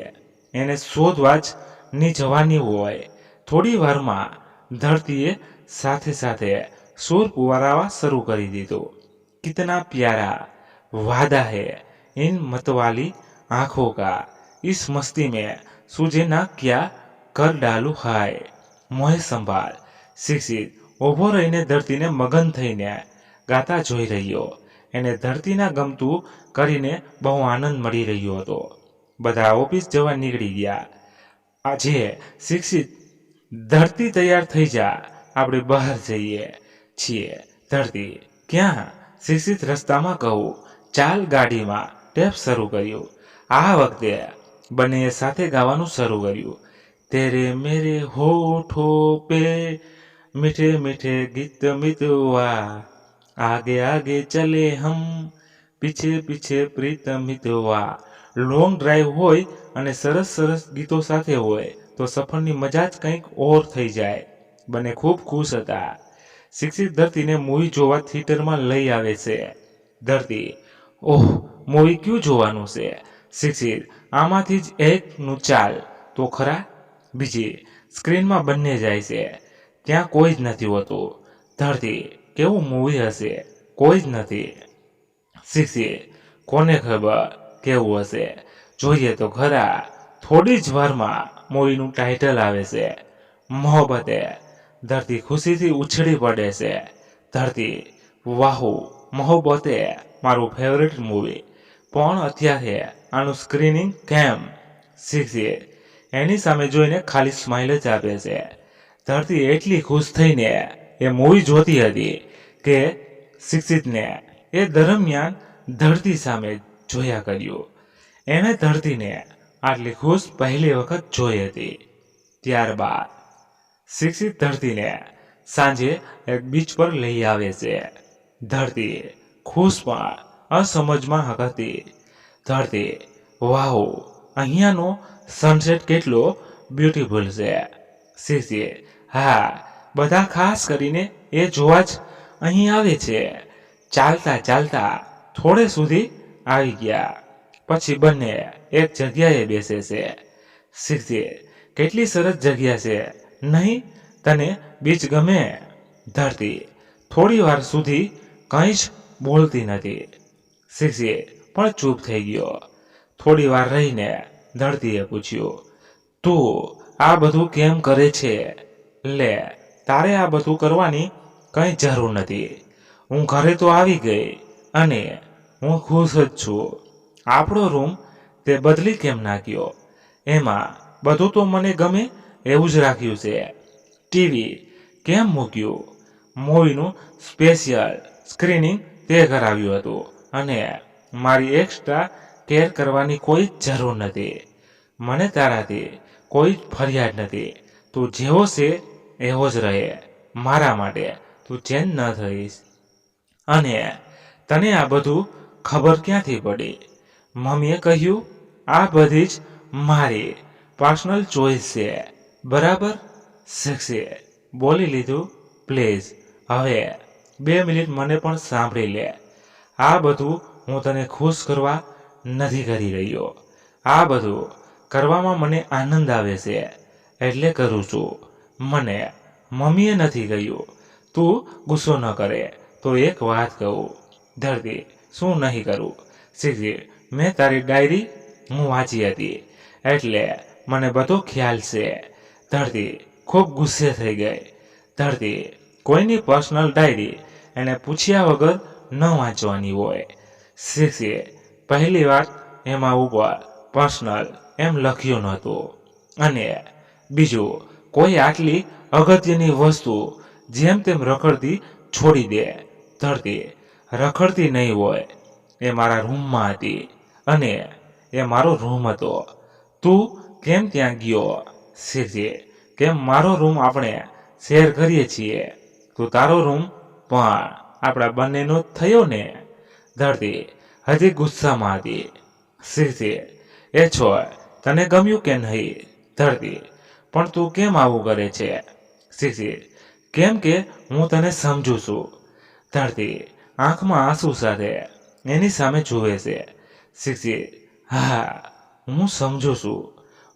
એને શોધવા જ ની જવાની હોય. થોડી વારમાં ધરતીએ સાથે સાથે સુર પુવારાવા શરૂ કરી દીધું. કિતના પ્યારા वादा है इन मतवाली आंखों का, इस मस्ती में सूझे ना क्या कर डालू हाय. મોહે સંભાળ. શિક્ષિત ઊભો રહીને ધરતીને મગન થઈને ગાતા જોઈ રહ્યો. એને ધરતીના ગમતું કરીને બહુ આનંદ મળી રહ્યો હતો. બધા ઓફિસ જવા નીકળી ગયા. આજે શિક્ષિત, ધરતી તૈયાર થઈ જા, આપણે બહાર જઈએ છીએ. ધરતી, ક્યાં? શિક્ષિત રસ્તામાં કહું. ચાલ. ગાડીમાં ટેપ શરૂ કર્યું. આ વખતે બંનેએ સાથે ગાવાનું શરૂ કર્યું. તેરે મેરે હોઠો પે મીઠે મીઠે ગીત મિતવા, આગે આગે ચલે હમ, પીછે પીછે પ્રીત મિતવા. લોંગ ડ્રાઈવ હોય અને સરસ સરસ ગીતો સાથે હોય તો સફરની મજા જ કંઈક ઓર થઈ જાય. બંને ખૂબ ખુશ હતા. શિક્ષિત ધરતીને મૂવી જોવા થિયેટરમાં લઈ આવે છે. ધરતી, ઓહ, મૂવી ક્યું જોવાનું છે? શિક્ષિત, આમાંથી જ એકનું ચાલ તો ખરા. બીજી સ્ક્રીનમાં બંને જાય છે. ત્યાં કોઈ જ નથી હોતું. ધરતી, કેવું મૂવી હશે, કોઈ જ નથી. શિક્ષી, કોને ખબર કેવું હશે, જોઈએ તો ખરા. થોડી જ વારમાં મૂવીનું ટાઇટલ આવે છે, મોહબ્બતે. ધરતી ખુશીથી ઉછળી પડે છે. ધરતી, વાહુ, મોહબ્બતે મારું ફેવરેટ મૂવી. પણ અત્યારે આનું સ્ક્રીનિંગ કેમ? શિક્ષી, એની સામે જોઈને ખાલી સ્માઇલ જ આપે છે. ધરતી એટલી ખુશ થઈને એ મૂવી જોતી હતી કે શિક્ષિતને એ દરમિયાન ધરતી સામે જોયા કર્યું. એણે ધરતીને આટલી ખુશ પહેલી વખત જોઈ હતી. ત્યારબાદ શિક્ષિત ધરતીને સાંજે એક બીચ પર લઈ આવે છે. ધરતી ખુશ પણ અસમજમાં હતી. ધરતી, વાહ, અહીંયાનો સનસેટ કેટલો બ્યુટીફુલ છે. શિક્ષિત, હા, બધા ખાસ કરીને એ જોવા જ અહીં આવે છે. ચાલતા ચાલતા થોડે સુધી આવી ગયા. પછી બંને એક જગ્યાએ બેસે છે. શિક્ષિત, કેટલી સરસ જગ્યા છે નહીં? તને બીચ ગમે? ધરતી થોડી વાર સુધી કંઈ જ બોલતી નથી. શિક્ષિત પણ ચૂપ થઈ ગયો. થોડી વાર રહીને ધરતીએ પૂછ્યું, તું આ બધું કેમ કરે છે? લે, તારે આ બધું કરવાની કંઈ જરૂર નથી. હું ઘરે તો આવી ગઈ અને હું ખુશ જ છું. આપણો રૂમ તે બદલી કેમ નાખ્યો? એમાં બધું તો મને ગમે એવું જ રાખ્યું છે. ટીવી કેમ મૂક્યું? મૂવીનું સ્પેશિયલ સ્ક્રીનિંગ તે કરાવ્યું હતું અને મારી એક્સ્ટ્રા કેર કરવાની કોઈ જરૂર નથી. મને તારાથી કોઈ ફરિયાદ નથી. તું જેવો છે એવો જ રહે. મારા માટે તું ચેન્જ ન થઈશ. અને તને આ બધું ખબર ક્યાંથી પડી? મમ્મીએ કહ્યું? આ બધી જ મારી પર્સનલ ચોઈસ છે, બરાબર? શિક્ષિત બોલી લીધું, પ્લીઝ હવે 2 મિનિટ મને પણ સાંભળી લે. આ બધું હું તને ખુશ કરવા નથી કરી રહ્યો. આ બધું કરવામાં મને આનંદ આવે છે એટલે કરું છું. મને મમ્મીએ નથી કહ્યું. તું ગુસ્સો ન કરે તો એક વાત કહું. ધરતી, શું નહીં કરું? શિક્ષિત, મેં તારી ડાયરી હું વાંચી હતી એટલે મને બધો ખ્યાલ છે. ધરતી ખૂબ ગુસ્સે થઈ ગઈ. ધરતી, કોઈની પર્સનલ ડાયરી એને પૂછ્યા વગર ન વાંચવાની હોય. શિક્ષિત, પહેલી વાત એમાં ઉપર પર્સનલ એમ લખ્યું નહોતું. અને બીજું, કોઈ આટલી અગત્યની વસ્તુ જેમ તેમ રખડતી છોડી દે. ધરતી, રખડતી નહીં હોય. એ મારા રૂમમાં હતી અને એ મારો રૂમ હતો. તું કેમ ત્યાં ગયો? શિક્ષિત, કેમ મારો રૂમ આપણે શેર કરીએ છીએ, તો તારો રૂમ પણ આપણા બંનેનો જ થયો ને? ધરતી હજી ગુસ્સામાં હતી. શિક્ષિત, એ છોડ, તને ગમ્યું કે નહીં? ધરતી, પણ તું કેમ આવું કરે છે? શિક્ષિત, કેમ કે હું તને સમજુ છું. ધરતી આંખમાં આંસુ સાથે એની સામે જુએ છે. શિક્ષિત, હા, હું સમજુ છું.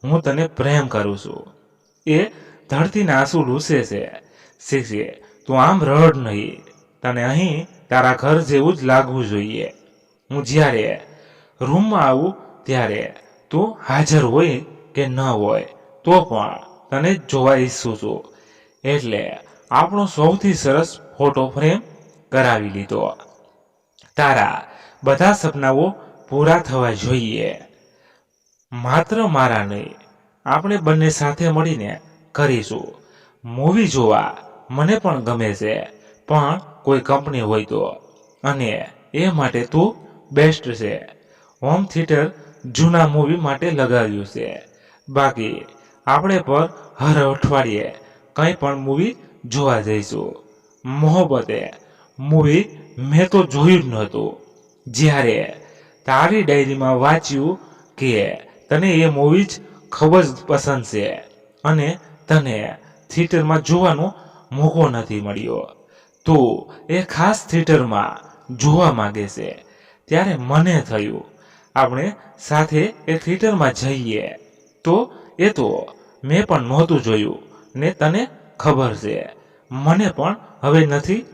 હું તને પ્રેમ કરું છું. એ ધરતીના આંસુ લૂસે છે. શિક્ષિત, તું આમ રડ નહીં. તને અહીં તારા ઘર જેવું જ લાગવું જોઈએ. હું જ્યારે રૂમમાં આવું ત્યારે તું હાજર હોય કે ન હોય તો પણ તને જ જોવા ઈચ્છું છું. એટલે આપણો સૌથી સરસ ફોટો ફ્રેમ કરાવી લીધો. તારા બધા સપનાઓ પૂરા થવા જોઈએ. માત્ર મારા નહીં, આપણે બંને સાથે મળીને કરીશું. મૂવી જોવા મને પણ ગમે છે, પણ કોઈ કંપની હોય તો. અને એ માટે તું બેસ્ટ છે. હોમ થિયેટર જૂના મૂવી માટે લગાવ્યું છે. બાકી આપણે પર હર અઠવાડિયે કંઈ પણ મૂવી જોવા જઈશું. મોહબ્બતે મૂવી મેં તો જોયું જ નહોતું. જ્યારે તારી ડાયરીમાં વાંચ્યું કે તને એ મૂવી જ ખૂબ જ પસંદ છે અને તને થિયેટરમાં જોવાનો મોકો નથી મળ્યો. તું એ ખાસ થિયેટરમાં જોવા માંગે છે. ત્યારે મને થયું આપણે સાથે એ થિયેટરમાં જઈએ. તો એ તો મેં પણ નહોતું જોયું ને તને ખબર છે. મને પણ હવે નથી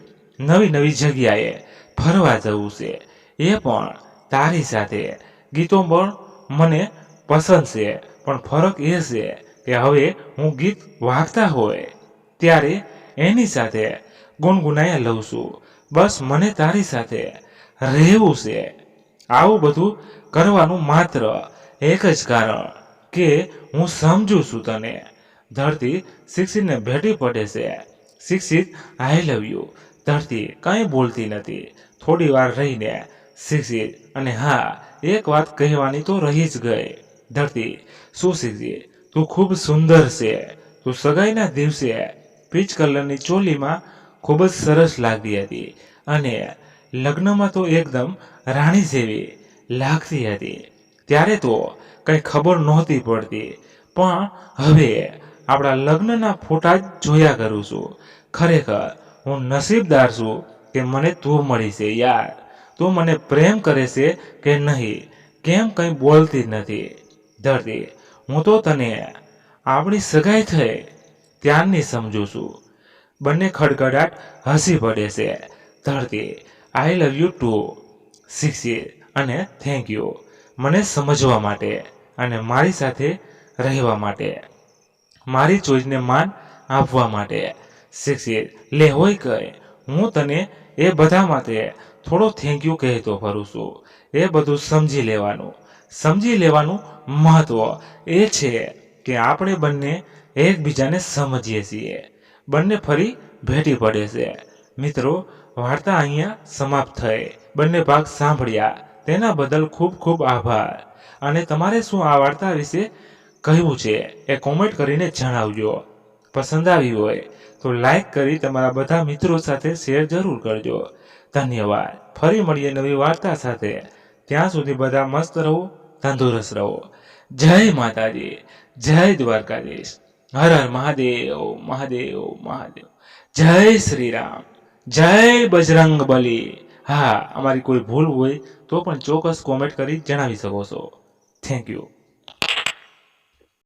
નવી નવી જગ્યાએ ફરવા જવું છે, એ પણ તારી સાથે. ગીતો પણ મને પસંદ છે, પણ ફરક એ છે કે હવે હું ગીત વાગતા હોય ત્યારે એની સાથે ગુનગુનાયા લઉં છું. બસ મને તારી સાથે રહેવું છે. આવું બધું કરવાનું માત્ર એક જ કારણ કે હું સમજુ છું તને. ધરતી શિક્ષિતને ભેટી પડે છે. શિક્ષિત આઈ લવ યુ. ધરતી કંઈ બોલતી નથી. થોડી વાર રહીને શિક્ષિત, અને હા, એક વાત કહેવાની તો રહી જ ગઈ. ધરતી, શું શિક્ષિત, તું ખૂબ સુંદર છે. તું સગાઈના દિવસે પીચ કલરની ચોલીમાં ખૂબ જ સરસ લાગતી હતી, અને લગ્નમાં તો એકદમ રાણી જેવી લાગતી હતી. ત્યારે તો કંઈ ખબર નહોતી પડતી, પણ હવે આપણા લગ્નના ફોટા જ જોયા કરું છું. ખરેખર હું નસીબદાર છું કે મને તું મળી છે યાર. તું મને પ્રેમ કરે છે કે નહીં, કેમ કંઈ બોલતી નથી. ધરતી, હું તો તને આપણી સગાઈ થઈ ત્યારની સમજુ છું. બંને ખડખડાટ હસી પડે છે. ધરતી, આઈ લવ યુ ટુ. શિક્ષિત, અને થેન્ક યુ મને સમજવા માટે અને મારી સાથે રહેવા માટે, મારી ચોઈસને માન આપવા માટે. શિક્ષિત, લે હોય કઈ, હું તને એ બધા માટે થોડો થેન્ક યુ કહેતો ફરું છું. એ બધું સમજી લેવાનું મહત્વ એ છે કે આપણે બંને એકબીજાને સમજીએ છીએ. બંને ફરી ભેટી પડે છે. મિત્રો, વાર્તા અહીંયા સમાપ્ત થઈ. બંને ભાગ સાંભળ્યા તેના બદલ ખૂબ ખૂબ આભાર. અને તમારે શું આ વાર્તા વિશે કહેવું છે એ કોમેન્ટ કરીને જણાવજો. પસંદ આવી હોય તો લાઈક કરી તમારા બધા મિત્રો સાથે શેર જરૂર કરજો. ધન્યવાદ. ફરી મળીએ નવી વાર્તા સાથે. ત્યાં સુધી બધા મસ્ત રહો, તંદુરસ્ત રહો. જય માતાજી, જય દ્વારકાધીશ. હર હર મહાદેવ, મહાદેવ, મહાદેવ. જય શ્રી રામ, જય બજરંગ બલી. હા, અમારી કોઈ ભૂલ હોય તો પણ ચોક્કસ કોમેન્ટ કરી જણાવી શકો છો. Thank you.